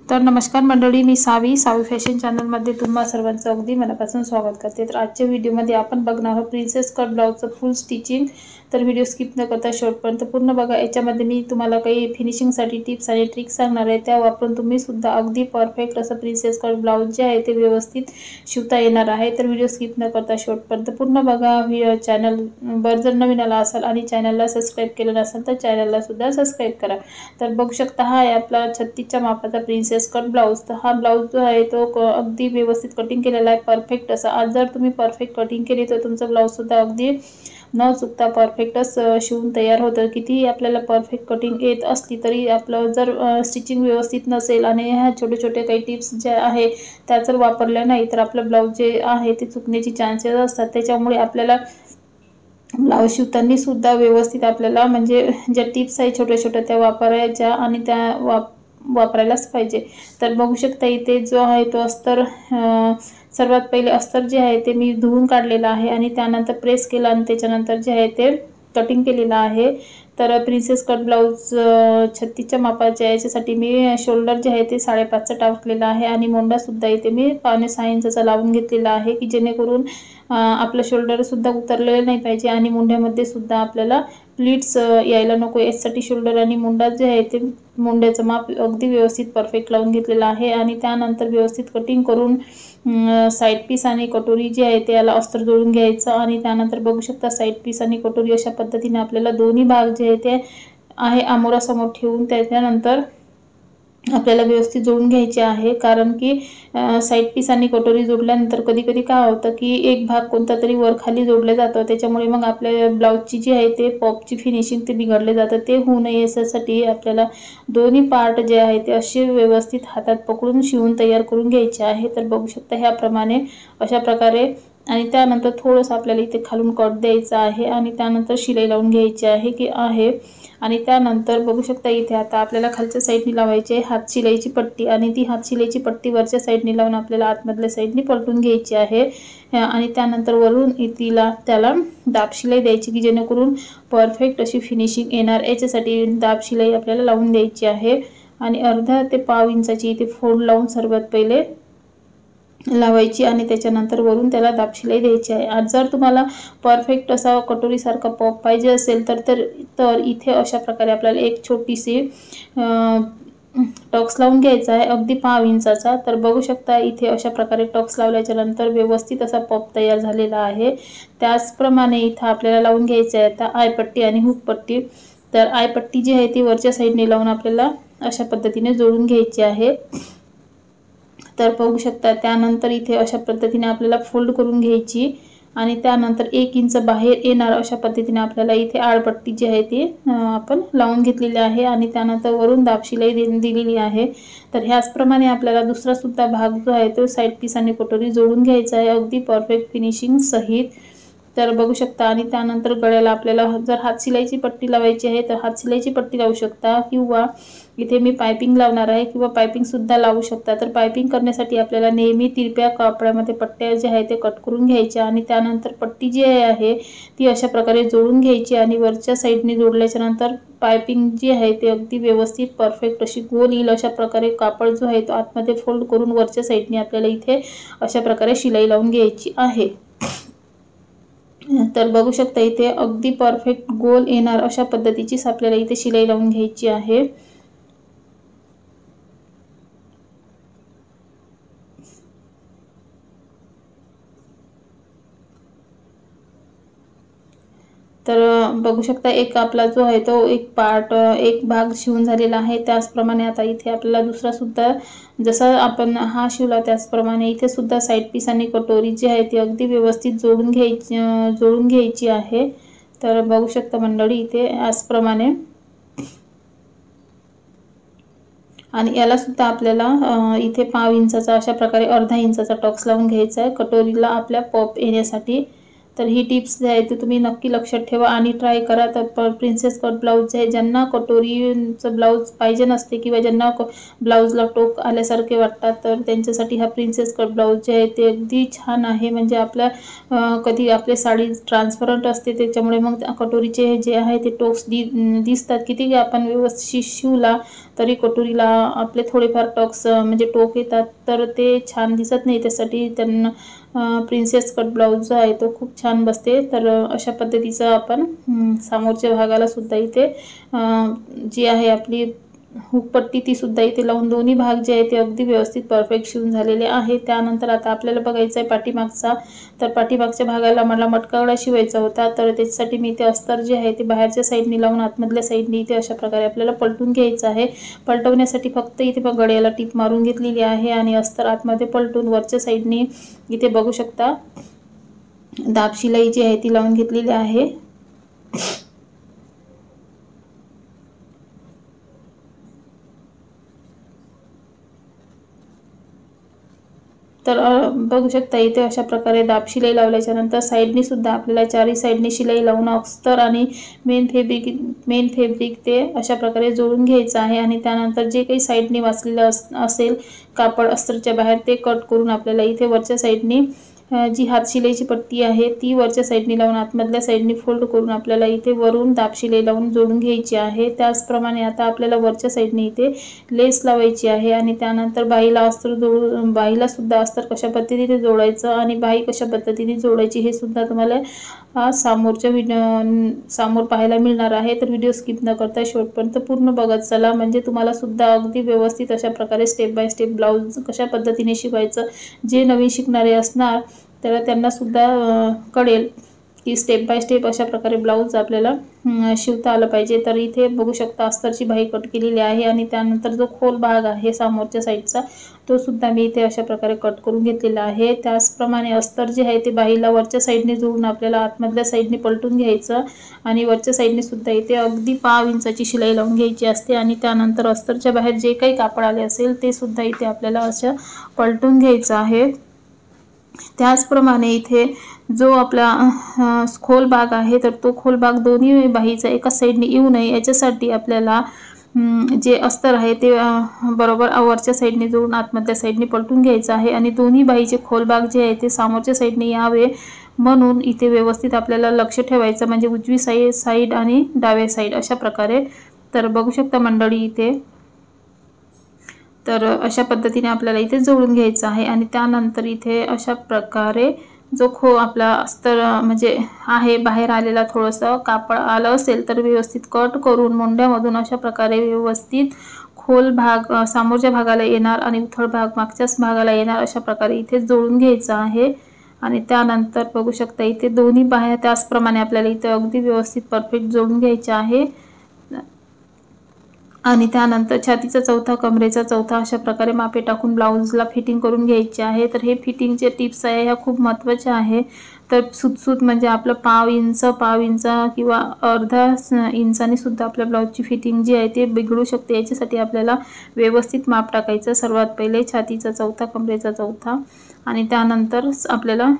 तर नमस्कार मंडळी, मी सावी फॅशन चॅनलमध्ये तुम्हा सर्वांचं अगदी मनापासून स्वागत करते। तर आजच्या व्हिडिओमध्ये आपण बघणार आहोत प्रिन्सेस कट ब्लाउजचं फुल स्टिचिंग। तर व्हिडिओ स्किप न करता शेवटपर्यंत पूर्ण बघा। याच्यामध्ये मी तुम्हाला काही फिनिशिंगसाठी टिप्स आणि ट्रिक्स सांगणार आहे, त्या वापरून तुम्ही सुद्धा अगदी परफेक्ट असं प्रिन्सेस कट ब्लाउज जे आहे ते व्यवस्थित शिवता येणार आहे। तर व्हिडिओ स्किप न करता शेवटपर्यंत पूर्ण बघा। चॅनलवर जर नवीन आला असाल आणि चॅनलला सबस्क्राइब केलं नसेल तर चॅनलला सुद्धा सबस्क्राइब करा। तर बघू शकता हा आहे आपला 36च्या मापाचा प्रिन्सेस कट ब्लाउज। तर हा ब्लाउज जो आहे तो अगदी व्यवस्थित कटिंग केलेला आहे, परफेक्ट असा। आज जर तुम्ही परफेक्ट कटिंग केली तर तुमचा ब्लाउज सुद्धा अगदी न चुकता परफेक्टच शिवून तयार होतं। कितीही आपल्याला परफेक्ट कटिंग येत असली तरी आपलं जर स्टिचिंग व्यवस्थित नसेल आणि ह्या छोटे छोटे काही टिप्स ज्या आहे त्या जर वापरल्या नाही तर आपलं ब्लाउज जे आहे ते चुकण्याची चान्सेस असतात। त्याच्यामुळे आपल्याला ब्लाउज शिवताना सुद्धा व्यवस्थित आपल्याला म्हणजे ज्या टिप्स आहे छोट्या छोट्या त्या वापरायच्या आणि त्या वापरायलाच पाहिजे। तर बघू शकता इथे जो आहे तो अस्तर, सर्वात पहिले अस्तर जे आहे ते मी धुवून काढलेला आहे आणि त्यानंतर प्रेस केला आणि त्याच्यानंतर जे आहे ते कटिंग केलेला आहे। तर प्रिन्सेस कट ब्लाउज 36च्या मापाच्या याच्यासाठी मी शोल्डर जे आहे ते 5.5चा टाकलेला आहे आणि मोंडा सुद्धा इथे मी 5.6 इंचाचा लावून घेतलेला आहे, की जेणेकरून आपलं शोल्डर सुद्धा उतरलेलं नाही पाहिजे आणि मुंड्यामध्ये सुद्धा आपल्याला प्लीट्स यायला नको। यासाठी शोल्डर आणि मुंडा जे आहे ते मुंड्याचं माप अगदी व्यवस्थित परफेक्ट लावून घेतलेलं आहे आणि त्यानंतर व्यवस्थित कटिंग करून साइड पीस आणि कटोरी जे आहे त्याला अस्तर जोडून घ्यायचं आणि त्यानंतर बघू शकता साइड पीस आणि कटोरी अशा पद्धतीने आपल्याला दोन्ही भाग जे आहे ते आहे आमोरासमोर ठेवून त्याच्यानंतर आपल्याला व्यवस्थित जोडून घ्यायचे आहे। कारण की साइड पीस आणि कटोरी जोडल्यानंतर कधी कधी काय होतं की एक भाग कोणता तरी वर खाली जोडले जातं, त्याच्यामुळे मग आपल्या ब्लाउजची जी आहे ते पॉपची फिनिशिंग ते बिघडले जातं। ते होऊ नये यासाठी आपल्याला दोन्ही पार्ट जे आहे ते असे व्यवस्थित हातात पकडून शिवून तयार करून घ्यायचे आहे। तर बघू शकता ह्याप्रमाणे अशा प्रकारे आणि त्यानंतर थोडंसं आपल्याला इथे खालून कट द्यायचा आहे आणि त्यानंतर शिलाई लावून घ्यायची आहे आणि त्यानंतर बघू शकता इथे आता आपल्याला खालच्या साईडनी लावायची आहे हात शिलाईची पट्टी आणि ती हात शिलाईची पट्टी वरच्या साईडनी लावून आपल्याला आतमधल्या साईडनी पलटून घ्यायची आहे आणि त्यानंतर वरून त्याला दाब शिलाई द्यायची, की जेणेकरून परफेक्ट अशी फिनिशिंग येणार। याच्यासाठी दाब शिलाई आपल्याला लावून द्यायची आहे आणि अर्धा ते पाव इंचाची इथे फोल्ड लावून सर्वात पहिले लावायची आणि त्याच्यानंतर वरून त्याला दाब शिलाई द्यायची आहे। आज जर तुम्हाला परफेक्ट असा कटोरीसारखा पॉप पाहिजे असेल तर इथे अशा प्रकारे आपल्याला एक छोटीशी टक्स लावून घ्यायचा आहे अगदी 5 इंचाचा। तर बघू शकता इथे अशा प्रकारे टक्स लावल्याच्या नंतर व्यवस्थित असा पॉप तयार झालेला आहे। त्याचप्रमाणे इथे आपल्याला लावून घ्यायचं आहे आता आयपट्टी आणि हुक पट्टी। तर आयपट्टी जी आहे ती वरच्या साईडने लावून आपल्याला अशा पद्धतीने जोडून घ्यायची आहे। तर बघू शकता त्यानंतर इथे अशा पद्धतीने आपल्याला फोल्ड करून घ्यायची आणि त्यानंतर 1 इंच बाहेर येणार अशा पद्धतीने आपल्याला इथे आडपट्टी जी आहे ती आपण लावून घेतलेली आहे आणि त्यानंतर वरून दाब शिलाई दिलेली आहे। तर ह्याचप्रमाणे आपल्याला दुसरा सुद्धा भाग जो आहे तो साइड पीस आणि कटोरी जोडून घ्यायचा आहे अगदी परफेक्ट फिनिशिंग सहित। तर बघू शकता आणि त्यानंतर गळ्याला आपल्याला जर हात शिलाईची पट्टी लावायची आहे तर हात शिलाईची पट्टी लावू शकता किंवा इथे मी पाइपिंग लावणार आहे किंवा पाइपिंग सुद्धा लावू शकता। तर पाइपिंग करण्यासाठी आपल्याला नेहमी तिरप्या कापडामध्ये पट्ट्या जे आहे ते कट करून घ्यायच्या आणि त्यानंतर पट्टी जी आहे ती अशा प्रकारे जोडून घ्यायची आणि वरच्या साईडने जोडल्याच्या नंतर पाइपिंग जी आहे ते अगदी व्यवस्थित परफेक्ट अशी गोल येईल अशा प्रकारे कापड जो आहे तो आतमध्ये फोल्ड करून वरच्या साईडने आपल्याला इथे अशा प्रकारे शिलाई लावून घ्यायची आहे। तर बघू शकता इथे अगदी परफेक्ट गोल येणार अशा पद्धतीची आपल्याला इथे शिलाई लावून घ्यायची आहे। तर बघू शकता एक आपला जो आहे तो एक भाग शिवून झालेला आहे। त्याचप्रमाणे आता इथे आपल्याला दुसरा सुद्धा जसा आपण हा शिवला त्याचप्रमाणे इथे सुद्धा साइड पीस आणि कटोरी जी आहे ती अगदी व्यवस्थित जोडून घ्यायची आहे। तर बघू शकता मंडळी इथे याचप्रमाणे आणि याला सुद्धा आपल्याला इथे 5 इंचाचा अशा प्रकारे अर्धा इंचाचा टक्स लावून घ्यायचा आहे कटोरीला आपल्या पॉप येण्यासाठी। तर ही टिप्स जे आहे ते तुम्ही नक्की लक्षात ठेवा आणि ट्राय करा। तर प्रिन्सेस कट ब्लाउज आहे, ज्यांना कटोरीचं ब्लाउज पाहिजे नसते किंवा ज्यांना ब्लाउजला टोक आल्यासारखे वाटतात तर त्यांच्यासाठी हा प्रिन्सेस कट ब्लाउज जे आहे ते अगदी छान आहे। म्हणजे आपल्या कधी आपली साडी ट्रान्सपरंट असते त्याच्यामुळे मग कटोरीचे जे आहे ते टोक्स दिसतात। किती आपण व्यवस्थित शिवला तरी कटोरीला आपले थोडेफार टोक्स म्हणजे टोक येतात तर ते छान दिसत नाही। त्यासाठी त्यांना प्रिन्सेस कट ब्लाउज जो आहे तो खूप छान बसते। तर अशा पद्धतीचं आपण समोरच्या भागाला सुद्धा इथे जी आहे आपली हुक पट्टी ती सुद्धा इथे लावून दोन्ही भाग जे आहे ते अगदी व्यवस्थित परफेक्ट शिवून झालेले आहे। त्यानंतर आता आपल्याला बघायचं आहे पाठीमागचा। तर पाठीमागच्या भागाला मला मटकावळा शिवायचा होता तर त्याच्यासाठी मी इथे अस्तर जे आहे ते बाहेरच्या साईडनी लावून आतमधल्या साईडनी इथे अशा प्रकारे आपल्याला पलटून घ्यायचं आहे। पलटवण्यासाठी फक्त इथे गळ्याला टीप मारून घेतलेली आहे आणि अस्तर आतमध्ये पलटून वरच्या साईडनी इथे बघू शकता दाब शिलाई जी आहे ती लावून घेतलेली आहे। तर बघू शकता इथे अशा प्रकारे दाब शिलाई लावल्याच्या नंतर साईडनी सुद्धा आपल्याला चारही साईडनी शिलाई लावून अस्तर आणि मेन फॅब्रिक ते अशा प्रकारे जोडून घ्यायचं आहे। आणि त्यानंतर जे काही साईडनी वाचलेलं असेल कापड अस्तरच्या बाहेर ते कट करून आपल्याला इथे वरच्या साईडनी जी हात शिलाईची पट्टी आहे ती वरच्या साईडनी लावून आतमधल्या साईडनी फोल्ड करून आपल्याला इथे वरून दाब शिलाई लावून जोडून घ्यायची आहे। त्याचप्रमाणे आता आपल्याला वरच्या साईडनी इथे लेस लावायची आहे आणि त्यानंतर बाहीला अस्तर जोडून बाहीला सुद्धा अस्तर कशा पद्धतीने जोडायचं आणि बाही कशा पद्धतीने जोडायची हे सुद्धा तुम्हाला समोर पाहायला मिळणार आहे। तर व्हिडिओ स्किप न करता शेवटपर्यंत पूर्ण बघत चला, म्हणजे तुम्हाला सुद्धा अगदी व्यवस्थित अशा प्रकारे स्टेप बाय स्टेप ब्लाउज कशा पद्धतीने शिवायचं जे नवीन शिकणारे असणार तर त्यांना सुद्धा कळेल की स्टेप बाय स्टेप अशा प्रकारे ब्लाउज आपल्याला शिवता आलं पाहिजे। तर इथे बघू शकता अस्तरची बाही कट केलेली आहे आणि त्यानंतर जो खोल भाग आहे समोरच्या साईडचा तो सुद्धा मी इथे अशा प्रकारे कट करून घेतलेला आहे। त्याचप्रमाणे अस्तर जे आहे ते बाहीला वरच्या साईडने जोडून आपल्याला आतमधल्या साईडने पलटून घ्यायचं आणि वरच्या साईडने सुद्धा इथे अगदी 5 इंचाची शिलाई लावून घ्यायची असते आणि त्यानंतर अस्तरच्या बाहेर जे काही कापड आले असेल ते सुद्धा इथे आपल्याला असं पलटून घ्यायचं आहे। त्याचप्रमाणे इथे जो आपला खोल भाग आहे तर तो खोल भाग दोन्ही बाहीचा एका साईडने येऊ नये याच्यासाठी आपल्याला जे अस्तर आहे ते बरोबर वरच्या साईडने जोडून आतमधल्या साईडने पलटून घ्यायचं आहे आणि दोन्ही बाहीचे खोल भाग जे आहे ते समोरच्या साईडने यावे म्हणून इथे व्यवस्थित आपल्याला लक्ष ठेवायचं, म्हणजे उजवी साईड आणि डाव्या साईड अशा प्रकारे। तर बघू शकता मंडळी इथे तर अशा पद्धतीने आपल्याला इथे जोडून घ्यायचं आहे आणि त्यानंतर इथे अशा प्रकारे जो आपला अस्तर म्हणजे आहे बाहेर आलेला थोडंसं कापड आलं असेल तर व्यवस्थित कट करून मोंड्यामधून अशा प्रकारे व्यवस्थित खोल भाग समोरच्या भागाला येणार आणि उथळ भाग मागच्याच भागाला येणार अशा प्रकारे इथे जोडून घ्यायचं आहे। आणि त्यानंतर बघू शकता इथे दोन्ही बाह्या त्याचप्रमाणे आपल्याला इथे अगदी व्यवस्थित परफेक्ट जोडून घ्यायचे आहे। आणि त्यानंतर छातीचा चौथा कमरेचा चौथा अशा प्रकारे मापे टाकून ब्लाउजला फिटिंग करून घ्यायचे आहे। तर हे फिटिंगचे टिप्स आहे ह्या खूप महत्त्वाच्या आहे। तर सुतसूत म्हणजे आपलं पाव इंच किंवा अर्धा इंचाने सुद्धा आपल्या ब्लाउजची फिटिंग जी आहे ते बिघडू शकते। याच्यासाठी आपल्याला व्यवस्थित माप टाकायचं। सर्वात पहिले छातीचा चौथा कमरेचा चौथा आणि त्यानंतर आपल्याला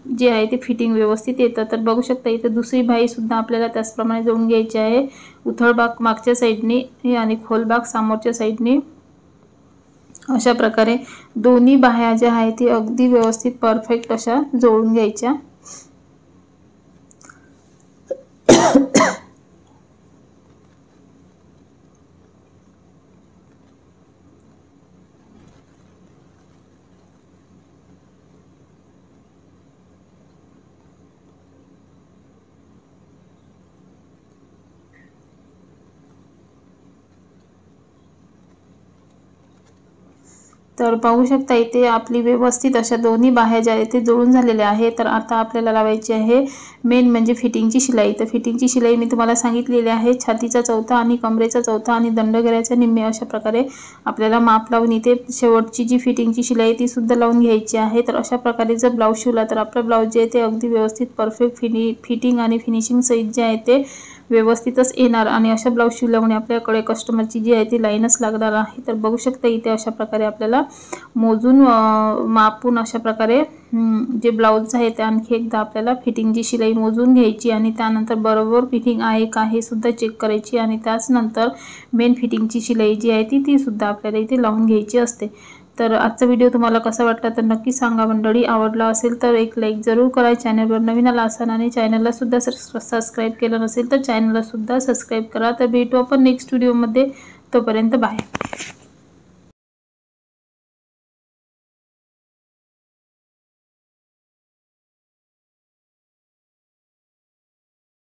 जे आहे ते फिटिंग व्यवस्थित येतं। तर बघू शकता इथे दुसरी बाही सुद्धा आपल्याला त्याचप्रमाणे जोडून घ्यायची आहे। उथळ भाग मागच्या साईडने आणि खोल भाग समोरच्या साईडने अशा प्रकारे दोन्ही बाह्या ज्या आहेत ती अगदी व्यवस्थित परफेक्ट अशा जोडून घ्यायच्या। तर पाहू शकता इथे आपली व्यवस्थित अशा दोन्ही बाह्या ज्या आहेत ते जोडून झालेल्या आहे। तर आता आपल्याला लावायची आहे मेन म्हणजे फिटिंगची शिलाई। तर फिटिंगची शिलाई मी तुम्हाला सांगितलेली आहे छातीचा चौथा आणि कमरेचा चौथा आणि दंडगऱ्याच्या निम्मे अशा प्रकारे आपल्याला माप लावून इथे शेवटची जी फिटिंगची शिलाई ती सुद्धा लावून घ्यायची आहे। तर अशा प्रकारे जर ब्लाउज शिवला तर आपला ब्लाउज जे आहे ते अगदी व्यवस्थित परफेक्ट फिटिंग आणि फिनिशिंग सहित जे आहे ते व्यवस्थितच येणार आणि अशा ब्लाउज शिवल्यामुळे आपल्याकडे कस्टमरची जी आहे ती लाईनच लागणार आहे। तर बघू शकता इथे अशा प्रकारे आपल्याला मोजून मापून अशा प्रकारे जे ब्लाऊज आहे ते आणखी एकदा आपल्याला फिटिंगची शिलाई मोजून घ्यायची आणि त्यानंतर बरोबर फिटिंग आहे का हे सुद्धा चेक करायची आणि त्याच नंतर मेन फिटिंगची शिलाई जी आहे ती सुद्धा आपल्याला इथे लावून घ्यायची असते। तर आजचा व्हिडिओ तुम्हाला कसा वाटला तर नक्की सांगा मंडळी। आवडला असेल तर एक लाईक जरूर करा। चॅनलवर नवीन आला असाल आणि चॅनलला सुद्धा सबस्क्राईब केलं नसेल तर चॅनलला सुद्धा सबस्क्राईब करा। तर भेटू आपण नेक्स्ट व्हिडिओमध्ये, तोपर्यंत बाय।